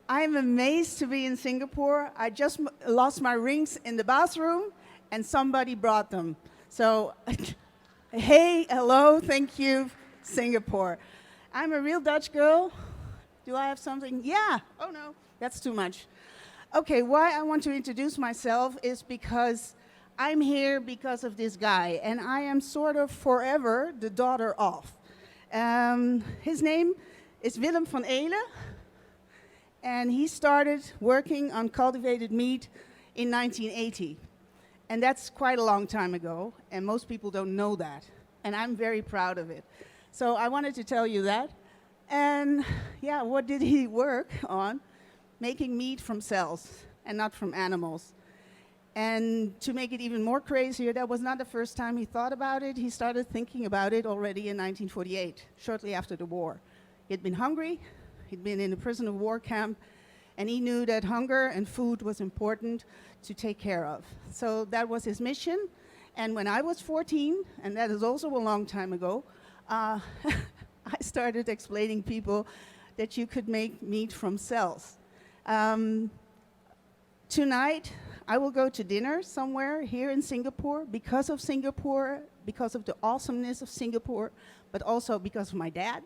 I'm amazed to be in Singapore. I just lost my rings in the bathroom, and somebody brought them. So, hey, hello, thank you, Singapore. I'm a real Dutch girl. Do I have something? Yeah. Oh, no, that's too much. Okay, why I want to introduce myself is because I'm here because of this guy, and I am sort of forever the daughter of. His name is Willem van Eelen, and he started working on cultivated meat in 1980. And that's quite a long time ago, and most people don't know that. And I'm very proud of it. So I wanted to tell you that. And yeah, what did he work on? Making meat from cells and not from animals. And to make it even more crazier, that was not the first time he thought about it. He started thinking about it already in 1948, shortly after the war. He'd been hungry, he'd been in a prisoner of war camp, and he knew that hunger and food was important to take care of. So that was his mission. And when I was 14, and that is also a long time ago, I started explaining people that you could make meat from cells. Tonight, I will go to dinner somewhere here in Singapore, because of the awesomeness of Singapore, but also because of my dad.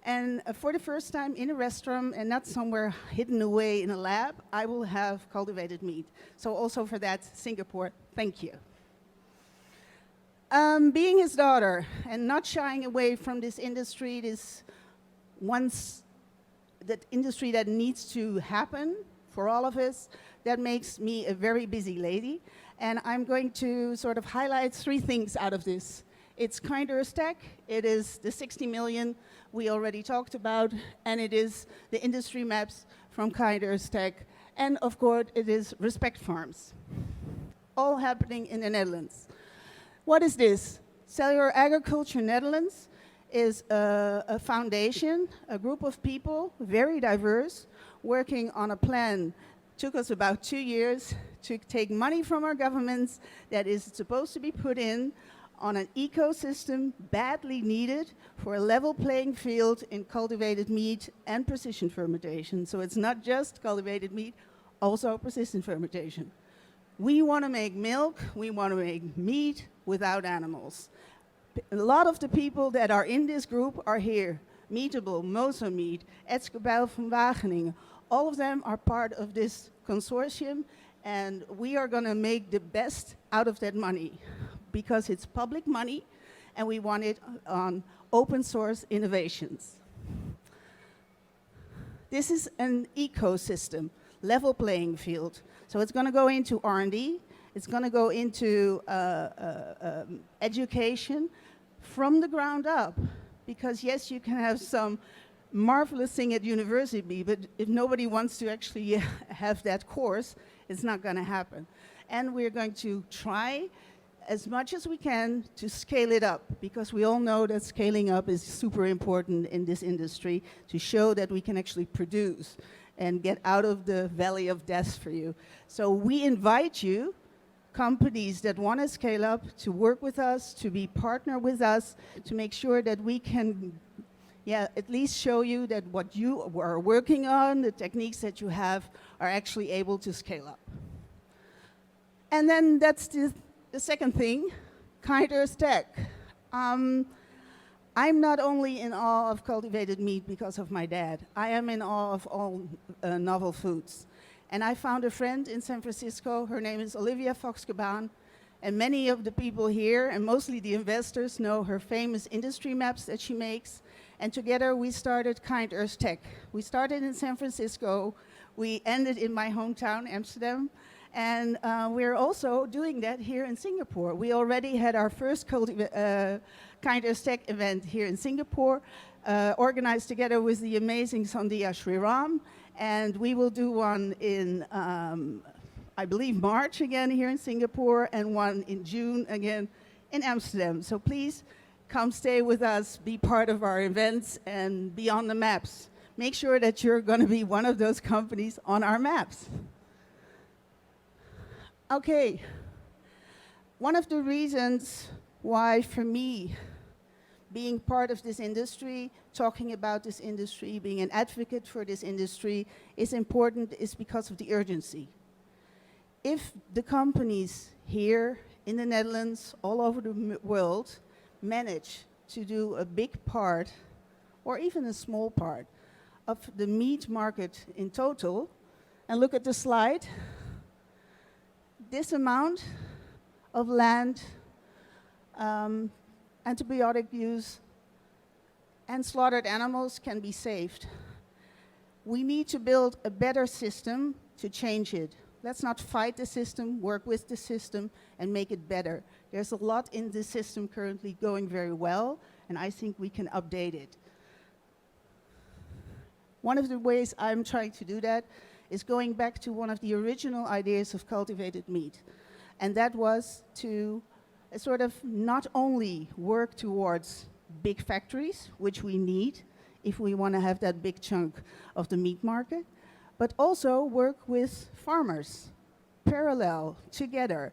And for the first time in a restaurant and not somewhere hidden away in a lab, I will have cultivated meat. So also for that, Singapore, thank you. Being his daughter and not shying away from this industry, that industry that needs to happen for all of us, that makes me a very busy lady. And I'm going to sort of highlight 3 things out of this. It's Kind Earth Tech, it is the 60 million we already talked about, and it is the industry maps from Kind Earth Tech, and of course it is Respect Farms. All happening in the Netherlands. What is this? Cellular Agriculture Netherlands is a foundation, a group of people, very diverse, working on a plan. Took us about 2 years to take money from our governments that is supposed to be put in on an ecosystem badly needed for a level playing field in cultivated meat and precision fermentation. So it's not just cultivated meat, also precision fermentation. We want to make milk, we want to make meat without animals. A lot of the people that are in this group are here. Meatable, Mosa Meat, Edsgebijl van Wageningen. All of them are part of this consortium, and we are going to make the best out of that money because it's public money, and we want it on open source innovations. This is an ecosystem, level playing field. So it's going to go into R&D, it's going to go into education from the ground up. Because yes, you can have some marvelous thing at university, but if nobody wants to actually have that course, it's not going to happen. And we're going to try as much as we can to scale it up, because we all know that scaling up is super important in this industry to show that we can actually produce and get out of the valley of death for you. So we invite you, companies that want to scale up, to work with us, to be partner with us, to make sure that we can at least show you that what you are working on, the techniques that you have, are actually able to scale up. And then that's the second thing, Kind Earth Tech. I'm not only in awe of cultivated meat because of my dad. I am in awe of all novel foods. And I found a friend in San Francisco. Her name is Olivia Fox-Caban. And many of the people here, and mostly the investors, know her famous industry maps that she makes. And together we started Kind Earth Tech. We started in San Francisco. We ended in my hometown, Amsterdam. And we're also doing that here in Singapore. We already had our first Kind Earth Tech event here in Singapore, organized together with the amazing Sandhya Sriram. And we will do one in, I believe, March again here in Singapore, and one in June again in Amsterdam. So please come stay with us, be part of our events, and be on the maps. Make sure that you're going to be one of those companies on our maps. Okay. One of the reasons why, for me, being part of this industry, talking about this industry, being an advocate for this industry is important is because of the urgency. If the companies here in the Netherlands, all over the world, manage to do a big part, or even a small part, of the meat market in total, and look at the slide, this amount of land, antibiotic use, and slaughtered animals can be saved. We need to build a better system to change it. Let's not fight the system, work with the system, and make it better. There's a lot in the system currently going very well, and I think we can update it. One of the ways I'm trying to do that is going back to one of the original ideas of cultivated meat. And that was to sort of not only work towards big factories, which we need if we want to have that big chunk of the meat market, but also work with farmers, parallel, together,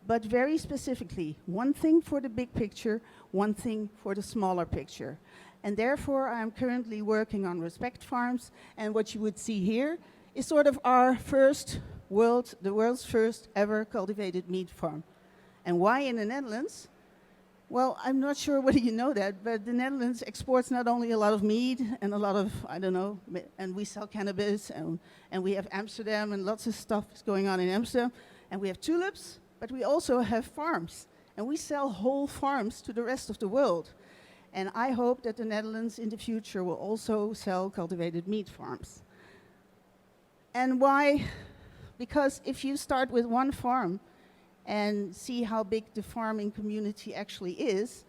but very specifically, one thing for the big picture, one thing for the smaller picture. And therefore, I'm currently working on Respect Farms, and what you would see here is sort of our the world's first ever cultivated meat farm. And why in the Netherlands? Well, I'm not sure whether you know that, but the Netherlands exports not only a lot of meat and a lot of, I don't know, and we sell cannabis, and we have Amsterdam, and lots of stuff is going on in Amsterdam, and we have tulips, but we also have farms, and we sell whole farms to the rest of the world. And I hope that the Netherlands in the future will also sell cultivated meat farms. And why? Because if you start with one farm and see how big the farming community actually is,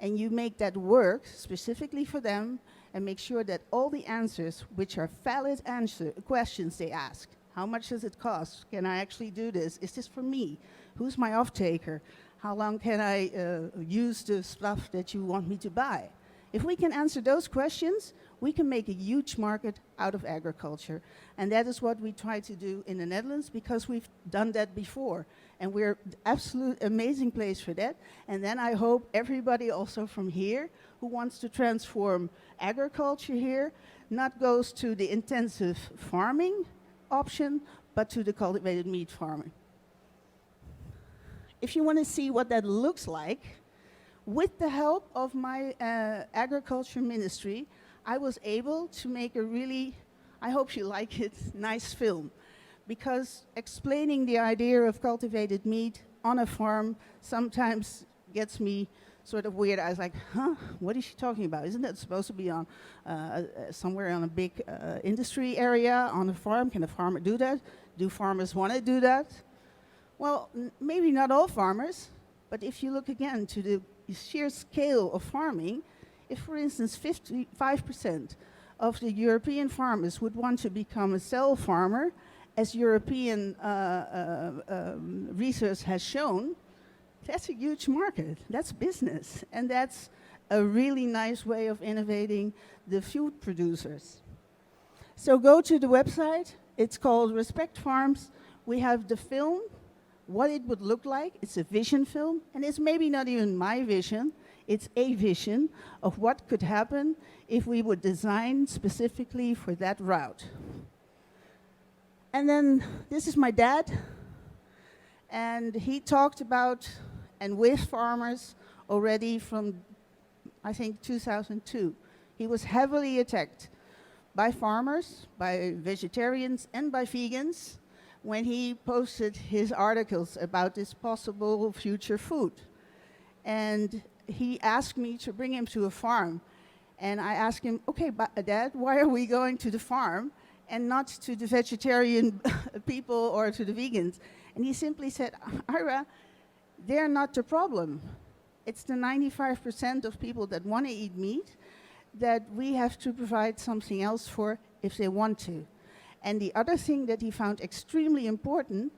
and you make that work specifically for them, and make sure that all the answers, which are valid questions they ask, how much does it cost? Can I actually do this? Is this for me? Who's my off-taker? How long can I use the stuff that you want me to buy? If we can answer those questions, we can make a huge market out of agriculture. And that is what we try to do in the Netherlands, because we've done that before. And we're an absolute amazing place for that. And then I hope everybody also from here who wants to transform agriculture here, not goes to the intensive farming option, but to the cultivated meat farming. If you want to see what that looks like, with the help of my agriculture ministry, I was able to make a really, I hope you like it, nice film. Because explaining the idea of cultivated meat on a farm sometimes gets me sort of weird. I was like, huh, what is she talking about? Isn't that supposed to be on somewhere on a big industry area on a farm? Can a farmer do that? Do farmers want to do that? Well, maybe not all farmers, but if you look again to the sheer scale of farming, if, for instance, 55% of the European farmers would want to become a cell farmer, as European research has shown, that's a huge market. That's business. And that's a really nice way of innovating the food producers. So go to the website. It's called Respect Farms. We have the film, what it would look like. It's a vision film, and it's maybe not even my vision. It's a vision of what could happen if we would design specifically for that route. And then this is my dad, and he talked about and with farmers already from, I think, 2002. He was heavily attacked by farmers, by vegetarians, and by vegans when he posted his articles about this possible future food. And he asked me to bring him to a farm. And I asked him, okay, Dad, why are we going to the farm and not to the vegetarian people or to the vegans? And he simply said, Ira, they're not the problem. It's the 95% of people that want to eat meat that we have to provide something else for if they want to. And the other thing that he found extremely important,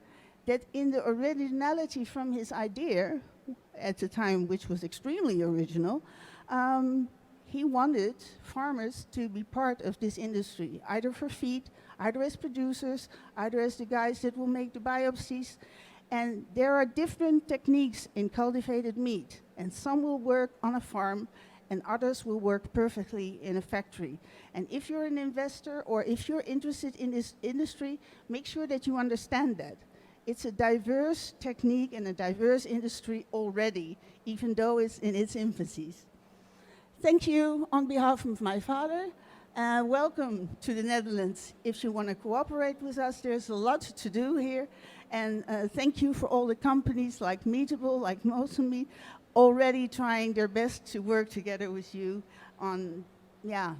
that in the originality from his idea, at the time which was extremely original, he wanted farmers to be part of this industry, either for feed, either as producers, either as the guys that will make the biopsies. And there are different techniques in cultivated meat, and some will work on a farm, and others will work perfectly in a factory. And if you're an investor or if you're interested in this industry, make sure that you understand that. It's a diverse technique and a diverse industry already, even though it's in its infancies. Thank you on behalf of my father. Welcome to the Netherlands. If you want to cooperate with us, there's a lot to do here. And thank you for all the companies like Meetable, like Mosambi, already trying their best to work together with you on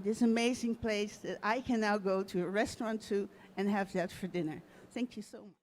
this amazing place that I can now go to a restaurant to and have that for dinner. Thank you so much.